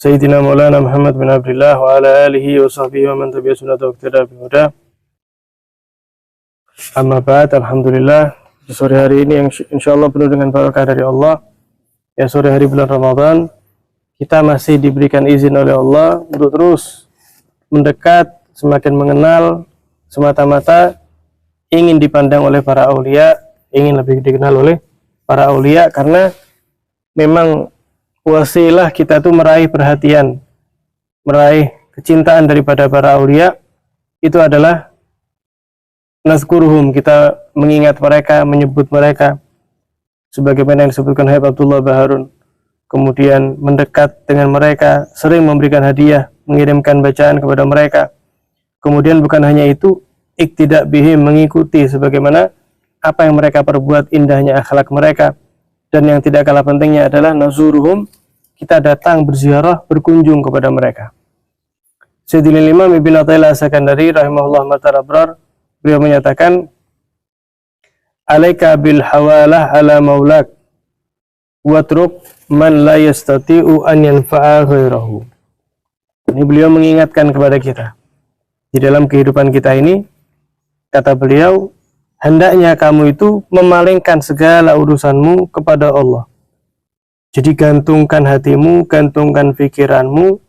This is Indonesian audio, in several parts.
Sayyidina Maulana Muhammad bin Abdullah wa ala alihi wa sahbihi wa man tabi'a sunnata wa iqtada bihuda. Amma ba'd, alhamdulillah, di sore hari ini yang insyaallah penuh dengan barakah dari Allah, ya sore hari bulan Ramadan, kita masih diberikan izin oleh Allah untuk terus mendekat, semakin mengenal, semata-mata ingin dipandang oleh para aulia, ingin lebih dikenal oleh para aulia, karena memang wasilah kita tuh meraih perhatian, meraih kecintaan daripada para aulia itu adalah nazkuruhum, kita mengingat mereka, menyebut mereka sebagaimana yang disebutkan Habib Abdullah Baharun, kemudian mendekat dengan mereka, sering memberikan hadiah, mengirimkan bacaan kepada mereka. Kemudian bukan hanya itu, iktidak bihim, mengikuti sebagaimana apa yang mereka perbuat, indahnya akhlak mereka. Dan yang tidak kalah pentingnya adalah nazuruhum, kita datang berziarah, berkunjung kepada mereka. Sayyidina Imam Ibn Athaillah As-Sakandari rahimahullah martar abrar, beliau menyatakan, alaika bil hawalah ala maulak watruk man la yastati'u an yanfa'a ghairahu. Ini beliau mengingatkan kepada kita di dalam kehidupan kita ini, kata beliau, hendaknya kamu itu memalingkan segala urusanmu kepada Allah. Jadi gantungkan hatimu, gantungkan pikiranmu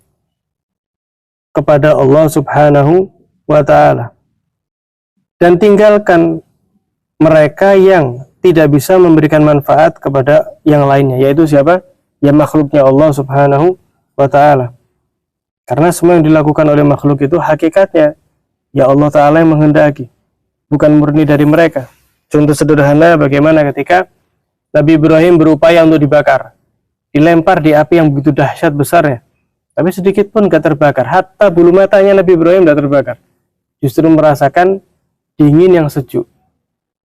kepada Allah Subhanahu wa ta'ala. Dan tinggalkan mereka yang tidak bisa memberikan manfaat kepada yang lainnya, yaitu siapa? Ya makhluknya Allah Subhanahu wa ta'ala. Karena semua yang dilakukan oleh makhluk itu hakikatnya ya Allah Ta'ala yang menghendaki, bukan murni dari mereka. Contoh sederhana bagaimana ketika Nabi Ibrahim berupaya untuk dibakar, dilempar di api yang begitu dahsyat besarnya, tapi sedikit pun gak terbakar. Hatta bulu matanya Nabi Ibrahim gak terbakar, justru merasakan dingin yang sejuk.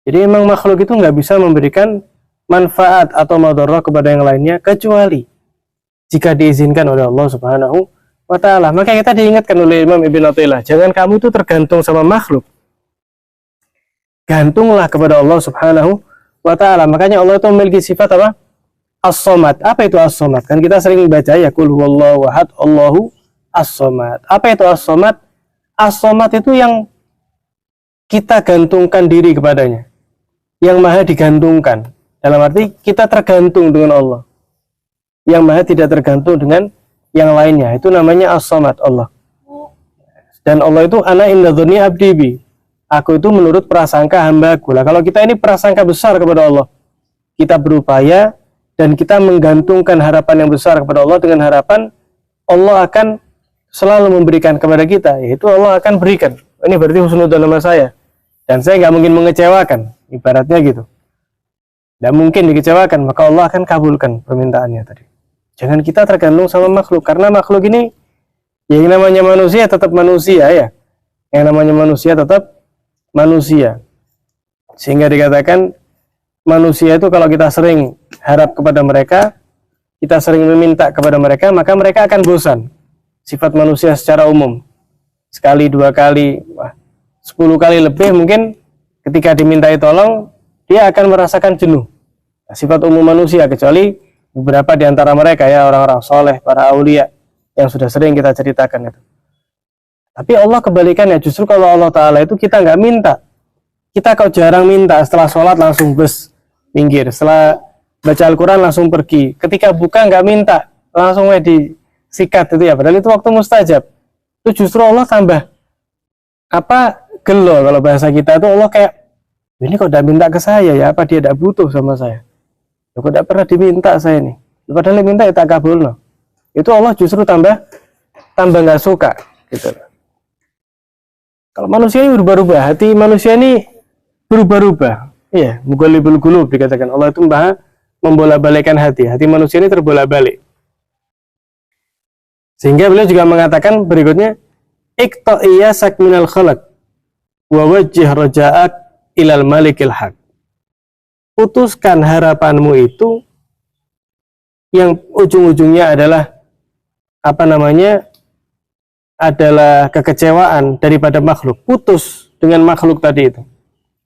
Jadi memang makhluk itu gak bisa memberikan manfaat atau madharah kepada yang lainnya kecuali jika diizinkan oleh Allah Subhanahu wa ta'ala. Maka kita diingatkan oleh Imam Ibn Athaillah, jangan kamu itu tergantung sama makhluk, gantunglah kepada Allah Subhanahu wa ta'ala. Makanya Allah itu memiliki sifat apa? As-Somad. Apa itu As-Somad? Kan kita sering baca ya, Qul huwallahu ahad, Allahu As-Somad. Apa itu As-Somad? As-Somad itu yang kita gantungkan diri kepadanya, yang maha digantungkan. Dalam arti kita tergantung dengan Allah, yang maha tidak tergantung dengan yang lainnya. Itu namanya As-Somad, Allah. Dan Allah itu ana inna dzanni abdi bi, aku itu menurut prasangka hambaku. Lah kalau kita ini prasangka besar kepada Allah, kita berupaya dan kita menggantungkan harapan yang besar kepada Allah dengan harapan Allah akan selalu memberikan kepada kita, yaitu Allah akan berikan. Ini berarti husnudzon sama saya, dan saya nggak mungkin mengecewakan, ibaratnya gitu. Nggak mungkin dikecewakan, maka Allah akan kabulkan permintaannya tadi. Jangan kita tergantung sama makhluk, karena makhluk ini yang namanya manusia tetap manusia ya. Yang namanya manusia tetap manusia. Sehingga dikatakan manusia itu kalau kita sering harap kepada mereka, kita sering meminta kepada mereka, maka mereka akan bosan. Sifat manusia secara umum. Sekali, dua kali, 10 kali lebih mungkin ketika dimintai tolong, dia akan merasakan jenuh. Sifat umum manusia, kecuali beberapa di antara mereka ya, orang-orang soleh, para aulia yang sudah sering kita ceritakan itu. Tapi Allah kebalikannya, justru kalau Allah Ta'ala itu kita nggak minta. Kita kok jarang minta, setelah sholat langsung minggir, setelah baca Al-Quran langsung pergi, ketika buka nggak minta, langsung disikat itu ya, padahal itu waktu mustajab. Itu justru Allah tambah gelo, kalau bahasa kita itu Allah kayak, ini kok udah minta ke saya ya, apa dia tidak butuh sama saya? Kok tidak pernah diminta saya nih, padahal diminta ya tak kabul no. Itu Allah justru tambah nggak suka gitu. Kalau manusia ini berubah-ubah, hati manusia ini berubah-ubah. Iya, mughalibul qulub dikatakan. Allah itu maha membolak-balikkan hati. Hati manusia ini terbolak-balik. Sehingga beliau juga mengatakan berikutnya, iqta'iyasak minal khalaq wa wajjih raja'ak ilal malikil haq. Putuskan harapanmu itu yang ujung-ujungnya adalah adalah kekecewaan daripada makhluk. Putus dengan makhluk tadi itu.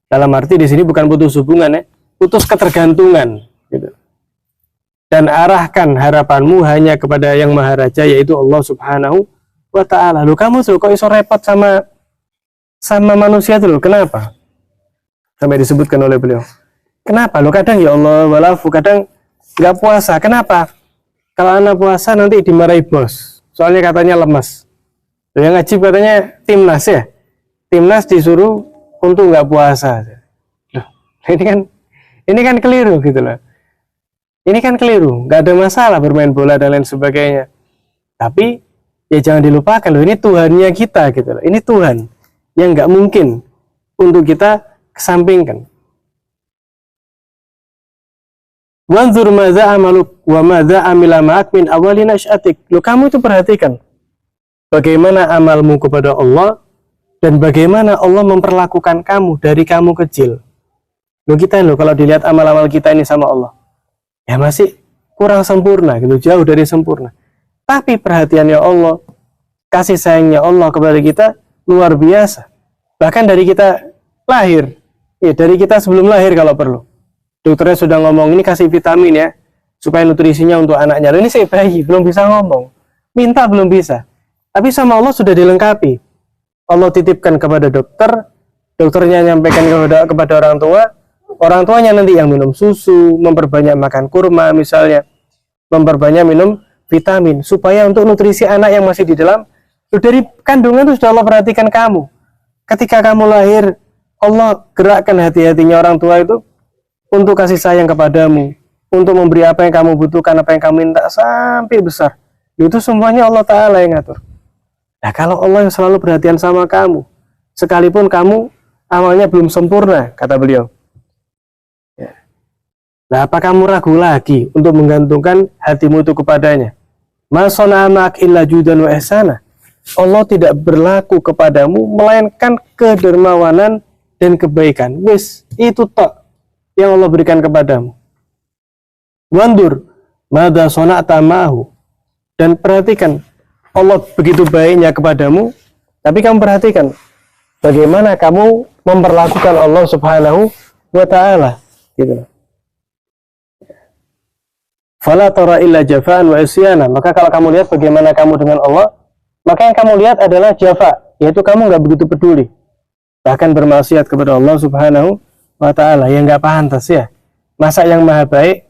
Dalam arti di sini bukan putus hubungan ya, putus ketergantungan gitu. dan arahkan harapanmu hanya kepada yang Maha Raja, yaitu Allah Subhanahu wa Ta'ala. Loh, kamu tuh kok iso repot sama manusia tuh? Kenapa? Sampai disebutkan oleh beliau. Kenapa? Loh, kadang ya Allah walafu, kadang nggak puasa. Kenapa? Kalau anak puasa nanti dimarahi bos. Soalnya katanya lemas. Loh, yang ngajib katanya timnas ya. Timnas disuruh untuk nggak puasa. Loh, ini kan keliru gitu loh. Ini kan keliru, nggak ada masalah bermain bola dan lain sebagainya. Tapi ya jangan dilupakan loh, ini Tuhannya kita gitu loh. Ini Tuhan yang nggak mungkin untuk kita kesampingkan. Wanzur madza amaluk wa madza amila ma'ak min awwali nash'atik. Loh, kamu itu perhatikan bagaimana amalmu kepada Allah dan bagaimana Allah memperlakukan kamu dari kamu kecil. Loh, kita loh kalau dilihat amal-amal kita ini sama Allah, ya masih kurang sempurna gitu, jauh dari sempurna. Tapi perhatiannya Allah, kasih sayangnya Allah kepada kita luar biasa. Bahkan dari kita lahir, ya dari kita sebelum lahir kalau perlu. Dokternya sudah ngomong, ini kasih vitamin ya, supaya nutrisinya untuk anaknya. Loh, ini saya bayi, belum bisa ngomong. Minta belum bisa. Tapi sama Allah sudah dilengkapi. Allah titipkan kepada dokter, dokternya nyampaikan kepada orang tuanya nanti yang minum susu, memperbanyak makan kurma misalnya, memperbanyak minum vitamin, supaya untuk nutrisi anak yang masih di dalam, dari kandungan itu sudah Allah perhatikan kamu. Ketika kamu lahir, Allah gerakkan hati-hatinya orang tua itu untuk kasih sayang kepadamu, untuk memberi apa yang kamu butuhkan, apa yang kamu minta sampai besar. Itu semuanya Allah Ta'ala yang ngatur. Nah, kalau Allah yang selalu perhatian sama kamu, sekalipun kamu amalnya belum sempurna, kata beliau, nah, apa kamu ragu lagi untuk menggantungkan hatimu itu kepadanya? Ma sona'amak illa judan wa ihsana. Allah tidak berlaku kepadamu melainkan kedermawanan dan kebaikan. Wis, itu tok yang Allah berikan kepadamu. Wandur madza sona'ta ma'ahu. Dan perhatikan, Allah begitu baiknya kepadamu, tapi kamu perhatikan bagaimana kamu memperlakukan Allah Subhanahu wa Ta'ala, gitu. Fala tara illa jafaan wa isyana. Maka kalau kamu lihat bagaimana kamu dengan Allah, maka yang kamu lihat adalah jafa, yaitu kamu nggak begitu peduli, bahkan bermaksiat kepada Allah Subhanahu wa Ta'ala, yang nggak pantas ya. Masa yang maha baik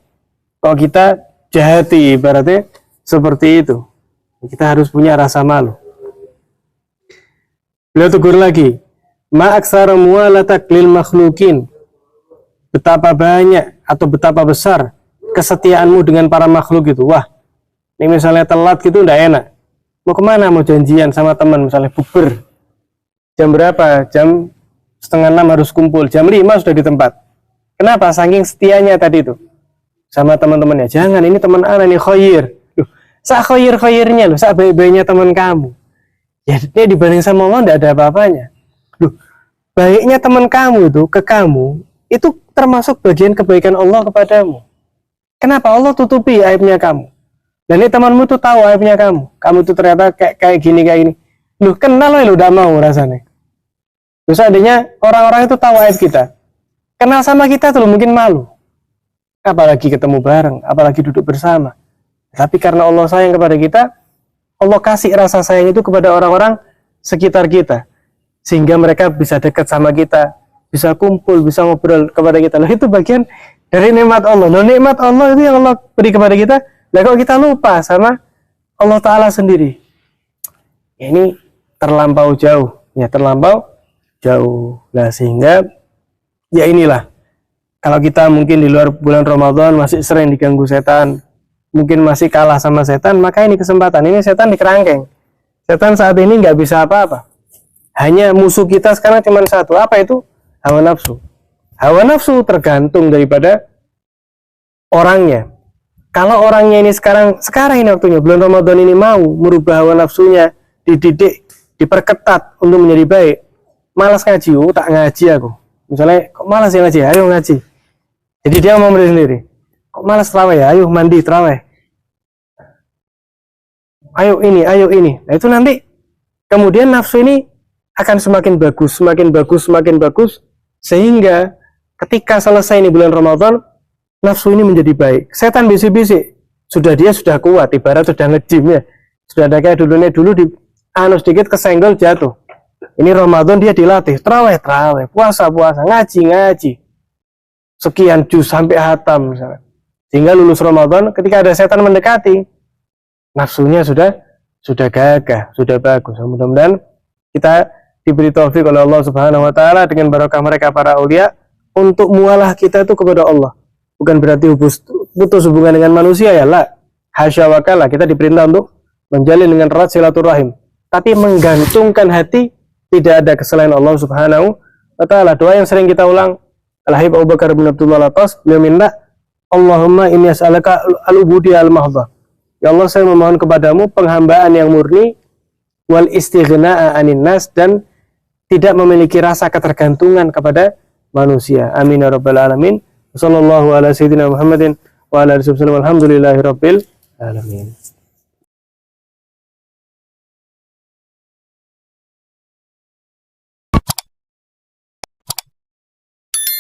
kok kita jahati, ibaratnya seperti itu. Kita harus punya rasa malu. Beliau tegur lagi, ma aksara muwalatak lil makhlukin. Betapa banyak atau betapa besar kesetiaanmu dengan para makhluk itu. Wah, ini misalnya telat gitu ndak enak. Mau kemana? Mau janjian sama teman, misalnya bukber. Jam berapa? Jam 5:30 harus kumpul. Jam 5 sudah di tempat. Kenapa? Saking setianya tadi itu sama teman-temannya. Jangan, ini teman ana ini khoyir. Loh, sak khoyir-khoyirnya loh, sak baik-baiknya teman kamu. Ya, dia dibanding sama Allah ndak ada apa-apanya. Loh, baiknya teman kamu itu ke kamu, itu termasuk bagian kebaikan Allah kepadamu. Kenapa Allah tutupi aibnya kamu? Dan ini temanmu tuh tahu aibnya kamu. Kamu tuh ternyata kayak gini kayak ini. Lu kenal lo udah mau rasanya. Terus adanya orang-orang itu tahu aib kita. Kenal sama kita tuh mungkin malu. Apalagi ketemu bareng, apalagi duduk bersama. Tapi karena Allah sayang kepada kita, Allah kasih rasa sayang itu kepada orang-orang sekitar kita, sehingga mereka bisa dekat sama kita, bisa kumpul, bisa ngobrol kepada kita. Loh, itu bagian dari nikmat Allah. Loh, nikmat Allah itu yang Allah beri kepada kita. Lah kok kita lupa sama Allah Ta'ala sendiri? Ini terlampau jauh. Ya, terlampau jauh. Nah, sehingga ya inilah, kalau kita mungkin di luar bulan Ramadan masih sering diganggu setan, mungkin masih kalah sama setan, maka ini kesempatan. Ini setan dikerangkeng. Setan saat ini nggak bisa apa-apa. Hanya musuh kita sekarang cuma satu. Apa itu? Hawa nafsu. Hawa nafsu tergantung daripada orangnya. Kalau orangnya ini sekarang ini waktunya, bulan Ramadan ini mau merubah hawa nafsunya, dididik, diperketat untuk menjadi baik. Malas ngaji, tak ngaji aku. Misalnya, kok malas ya ngaji? Ayo ngaji. Jadi dia mau memilih sendiri. Kok malas terawih ya? Ayo mandi terawih. Ayo ini. Nah itu nanti kemudian nafsu ini akan semakin bagus, sehingga ketika selesai ini bulan Ramadan, nafsu ini menjadi baik. Setan bisik-bisik, dia sudah kuat, ibarat sudah nge-gym ya. Sudah ada kayak dulu di sedikit kesenggol jatuh. Ini Ramadan dia dilatih, terawih, puasa, ngaji. Sekian juz sampai hatam misalnya. Sehingga lulus Ramadan ketika ada setan mendekati, nafsunya sudah gagah, sudah bagus. Mudah-mudahan kita diberi taufik oleh Allah Subhanahu wa taala dengan barokah mereka para aulia untuk mualah kita itu kepada Allah. Bukan berarti putus hubungan dengan manusia ya, la. Hasya wa kala, kita diperintah untuk menjalin dengan erat silaturahim. Tapi menggantungkan hati tidak ada keselain Allah Subhanahu wa taala. Doa yang sering kita ulang, Al-Habib Abu Bakar bin Abdullah Al-Atas, beliau minta, Allahumma inni as'alaka al-ubudiyah al-mahdhah. Ya Allah, saya memohon kepadamu penghambaan yang murni, wal istighna'a anin nas, dan tidak memiliki rasa ketergantungan kepada manusia. Amin ya rabbal alamin. Sallallahu ala sayyidina Muhammadin wa ala alihi wasallam. Alhamdulillahi rabbil alamin.